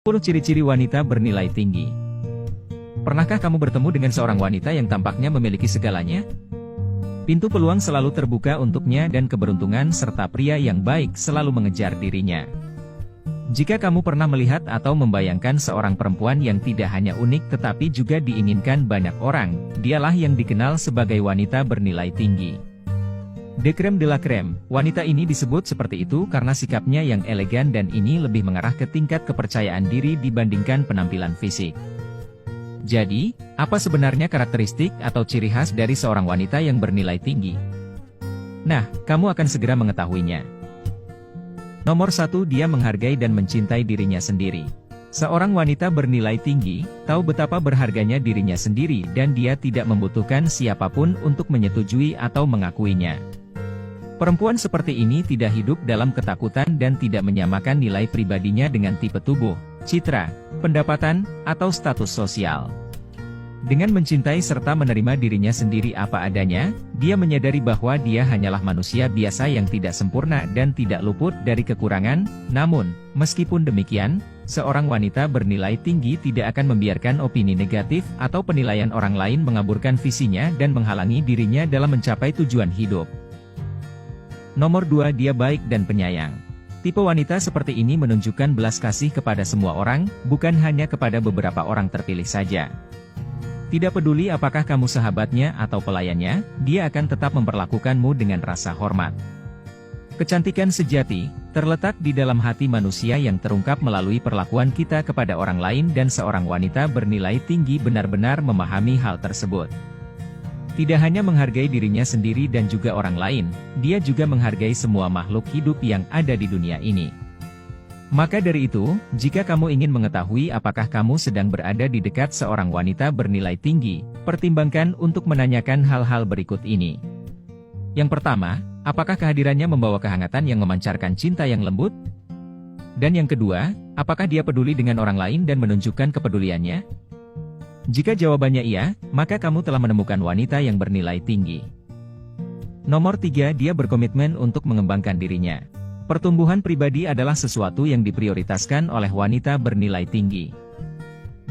10 ciri-ciri wanita bernilai tinggi. Pernahkah kamu bertemu dengan seorang wanita yang tampaknya memiliki segalanya? Pintu peluang selalu terbuka untuknya dan keberuntungan serta pria yang baik selalu mengejar dirinya. Jika kamu pernah melihat atau membayangkan seorang perempuan yang tidak hanya unik tetapi juga diinginkan banyak orang, dialah yang dikenal sebagai wanita bernilai tinggi. The crème de la crème, wanita ini disebut seperti itu karena sikapnya yang elegan dan ini lebih mengarah ke tingkat kepercayaan diri dibandingkan penampilan fisik. Jadi, apa sebenarnya karakteristik atau ciri khas dari seorang wanita yang bernilai tinggi? Nah, kamu akan segera mengetahuinya. Nomor 1, dia menghargai dan mencintai dirinya sendiri. Seorang wanita bernilai tinggi, tahu betapa berharganya dirinya sendiri dan dia tidak membutuhkan siapapun untuk menyetujui atau mengakuinya. Perempuan seperti ini tidak hidup dalam ketakutan dan tidak menyamakan nilai pribadinya dengan tipe tubuh, citra, pendapatan, atau status sosial. Dengan mencintai serta menerima dirinya sendiri apa adanya, dia menyadari bahwa dia hanyalah manusia biasa yang tidak sempurna dan tidak luput dari kekurangan. Namun, meskipun demikian, seorang wanita bernilai tinggi tidak akan membiarkan opini negatif atau penilaian orang lain mengaburkan visinya dan menghalangi dirinya dalam mencapai tujuan hidup. Nomor 2, dia baik dan penyayang. Tipe wanita seperti ini menunjukkan belas kasih kepada semua orang, bukan hanya kepada beberapa orang terpilih saja. Tidak peduli apakah kamu sahabatnya atau pelayannya, dia akan tetap memperlakukanmu dengan rasa hormat. Kecantikan sejati terletak di dalam hati manusia yang terungkap melalui perlakuan kita kepada orang lain dan seorang wanita bernilai tinggi benar-benar memahami hal tersebut. Tidak hanya menghargai dirinya sendiri dan juga orang lain, dia juga menghargai semua makhluk hidup yang ada di dunia ini. Maka dari itu, jika kamu ingin mengetahui apakah kamu sedang berada di dekat seorang wanita bernilai tinggi, pertimbangkan untuk menanyakan hal-hal berikut ini. Yang pertama, apakah kehadirannya membawa kehangatan yang memancarkan cinta yang lembut? Dan yang kedua, apakah dia peduli dengan orang lain dan menunjukkan kepeduliannya? Jika jawabannya iya, maka kamu telah menemukan wanita yang bernilai tinggi. Nomor 3, dia berkomitmen untuk mengembangkan dirinya. Pertumbuhan pribadi adalah sesuatu yang diprioritaskan oleh wanita bernilai tinggi.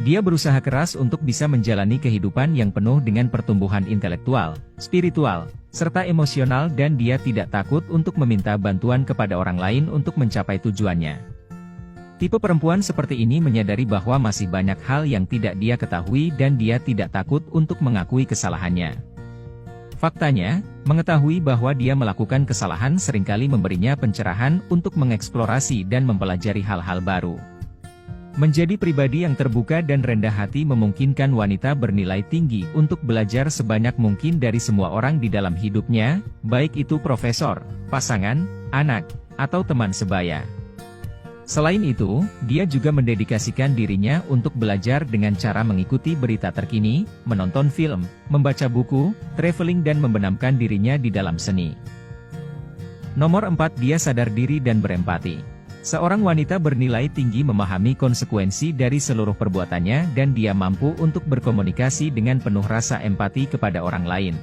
Dia berusaha keras untuk bisa menjalani kehidupan yang penuh dengan pertumbuhan intelektual, spiritual, serta emosional dan dia tidak takut untuk meminta bantuan kepada orang lain untuk mencapai tujuannya. Tipe perempuan seperti ini menyadari bahwa masih banyak hal yang tidak dia ketahui dan dia tidak takut untuk mengakui kesalahannya. Faktanya, mengetahui bahwa dia melakukan kesalahan seringkali memberinya pencerahan untuk mengeksplorasi dan mempelajari hal-hal baru. Menjadi pribadi yang terbuka dan rendah hati memungkinkan wanita bernilai tinggi untuk belajar sebanyak mungkin dari semua orang di dalam hidupnya, baik itu profesor, pasangan, anak, atau teman sebaya. Selain itu, dia juga mendedikasikan dirinya untuk belajar dengan cara mengikuti berita terkini, menonton film, membaca buku, traveling dan membenamkan dirinya di dalam seni. Nomor 4, dia sadar diri dan berempati. Seorang wanita bernilai tinggi memahami konsekuensi dari seluruh perbuatannya dan dia mampu untuk berkomunikasi dengan penuh rasa empati kepada orang lain.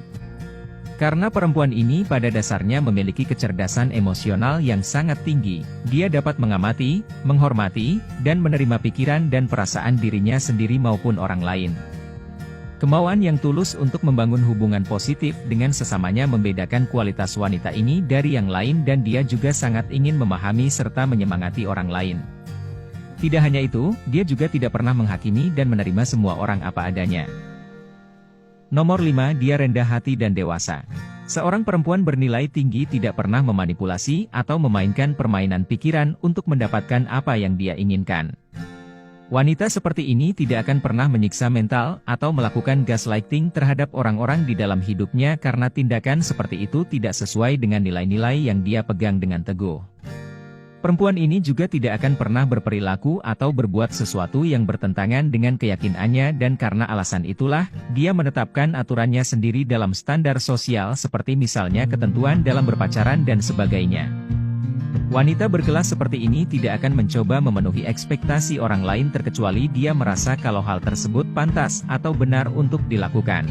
Karena perempuan ini pada dasarnya memiliki kecerdasan emosional yang sangat tinggi, dia dapat mengamati, menghormati, dan menerima pikiran dan perasaan dirinya sendiri maupun orang lain. Kemauan yang tulus untuk membangun hubungan positif dengan sesamanya membedakan kualitas wanita ini dari yang lain dan dia juga sangat ingin memahami serta menyemangati orang lain. Tidak hanya itu, dia juga tidak pernah menghakimi dan menerima semua orang apa adanya. Nomor 5, dia rendah hati dan dewasa. Seorang perempuan bernilai tinggi tidak pernah memanipulasi atau memainkan permainan pikiran untuk mendapatkan apa yang dia inginkan. Wanita seperti ini tidak akan pernah menyiksa mental atau melakukan gaslighting terhadap orang-orang di dalam hidupnya karena tindakan seperti itu tidak sesuai dengan nilai-nilai yang dia pegang dengan teguh. Perempuan ini juga tidak akan pernah berperilaku atau berbuat sesuatu yang bertentangan dengan keyakinannya dan karena alasan itulah, dia menetapkan aturannya sendiri dalam standar sosial seperti misalnya ketentuan dalam berpacaran dan sebagainya. Wanita berkelas seperti ini tidak akan mencoba memenuhi ekspektasi orang lain terkecuali dia merasa kalau hal tersebut pantas atau benar untuk dilakukan.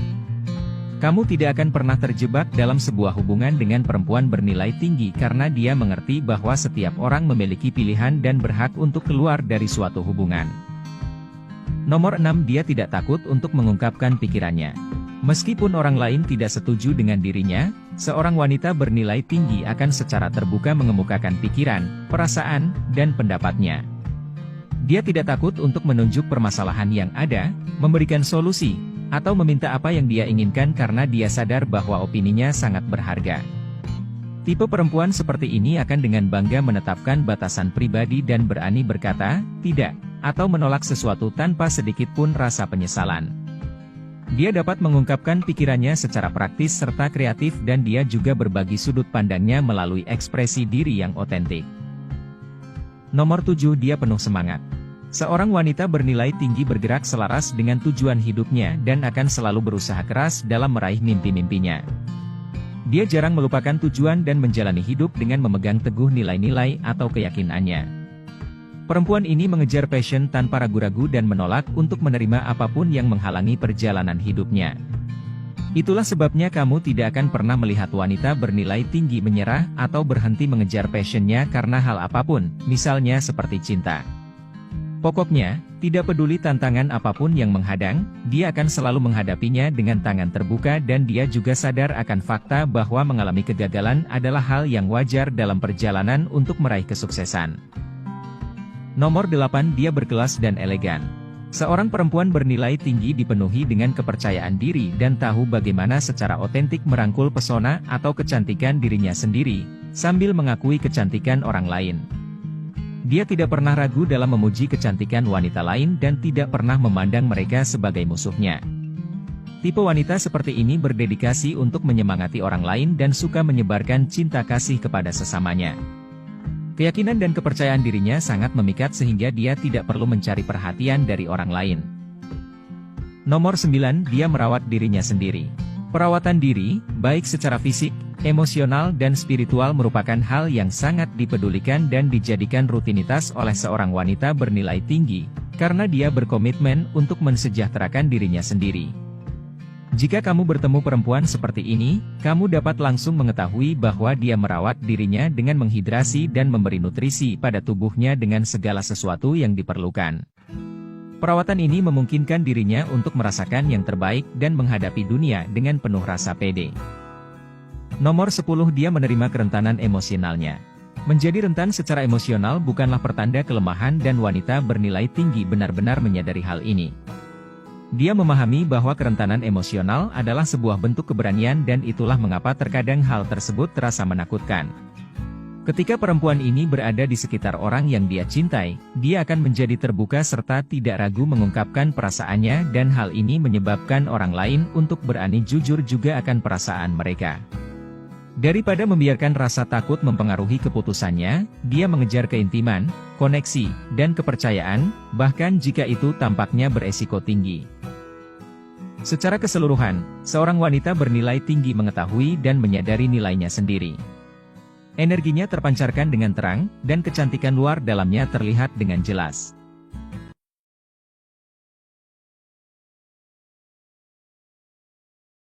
Kamu tidak akan pernah terjebak dalam sebuah hubungan dengan perempuan bernilai tinggi karena dia mengerti bahwa setiap orang memiliki pilihan dan berhak untuk keluar dari suatu hubungan. Nomor 6, dia tidak takut untuk mengungkapkan pikirannya. Meskipun orang lain tidak setuju dengan dirinya, seorang wanita bernilai tinggi akan secara terbuka mengemukakan pikiran, perasaan, dan pendapatnya. Dia tidak takut untuk menunjuk permasalahan yang ada, memberikan solusi, atau meminta apa yang dia inginkan karena dia sadar bahwa opininya sangat berharga. Tipe perempuan seperti ini akan dengan bangga menetapkan batasan pribadi dan berani berkata, tidak, atau menolak sesuatu tanpa sedikit pun rasa penyesalan. Dia dapat mengungkapkan pikirannya secara praktis serta kreatif dan dia juga berbagi sudut pandangnya melalui ekspresi diri yang otentik. Nomor 7, dia penuh semangat. Seorang wanita bernilai tinggi bergerak selaras dengan tujuan hidupnya dan akan selalu berusaha keras dalam meraih mimpi-mimpinya. Dia jarang melupakan tujuan dan menjalani hidup dengan memegang teguh nilai-nilai atau keyakinannya. Perempuan ini mengejar passion tanpa ragu-ragu dan menolak untuk menerima apapun yang menghalangi perjalanan hidupnya. Itulah sebabnya kamu tidak akan pernah melihat wanita bernilai tinggi menyerah atau berhenti mengejar passionnya karena hal apapun, misalnya seperti cinta. Pokoknya, tidak peduli tantangan apapun yang menghadang, dia akan selalu menghadapinya dengan tangan terbuka dan dia juga sadar akan fakta bahwa mengalami kegagalan adalah hal yang wajar dalam perjalanan untuk meraih kesuksesan. Nomor 8, dia berkelas dan elegan. Seorang perempuan bernilai tinggi dipenuhi dengan kepercayaan diri dan tahu bagaimana secara otentik merangkul pesona atau kecantikan dirinya sendiri, sambil mengakui kecantikan orang lain. Dia tidak pernah ragu dalam memuji kecantikan wanita lain dan tidak pernah memandang mereka sebagai musuhnya. Tipe wanita seperti ini berdedikasi untuk menyemangati orang lain dan suka menyebarkan cinta kasih kepada sesamanya. Keyakinan dan kepercayaan dirinya sangat memikat sehingga dia tidak perlu mencari perhatian dari orang lain. Nomor 9, dia merawat dirinya sendiri. Perawatan diri, baik secara fisik, emosional dan spiritual merupakan hal yang sangat dipedulikan dan dijadikan rutinitas oleh seorang wanita bernilai tinggi, karena dia berkomitmen untuk mensejahterakan dirinya sendiri. Jika kamu bertemu perempuan seperti ini, kamu dapat langsung mengetahui bahwa dia merawat dirinya dengan menghidrasi dan memberi nutrisi pada tubuhnya dengan segala sesuatu yang diperlukan. Perawatan ini memungkinkan dirinya untuk merasakan yang terbaik dan menghadapi dunia dengan penuh rasa pede. Nomor 10, dia menerima kerentanan emosionalnya. Menjadi rentan secara emosional bukanlah pertanda kelemahan dan wanita bernilai tinggi benar-benar menyadari hal ini. Dia memahami bahwa kerentanan emosional adalah sebuah bentuk keberanian dan itulah mengapa terkadang hal tersebut terasa menakutkan. Ketika perempuan ini berada di sekitar orang yang dia cintai, dia akan menjadi terbuka serta tidak ragu mengungkapkan perasaannya dan hal ini menyebabkan orang lain untuk berani jujur juga akan perasaan mereka. Daripada membiarkan rasa takut mempengaruhi keputusannya, dia mengejar keintiman, koneksi, dan kepercayaan, bahkan jika itu tampaknya beresiko tinggi. Secara keseluruhan, seorang wanita bernilai tinggi mengetahui dan menyadari nilainya sendiri. Energinya terpancarkan dengan terang, dan kecantikan luar dalamnya terlihat dengan jelas.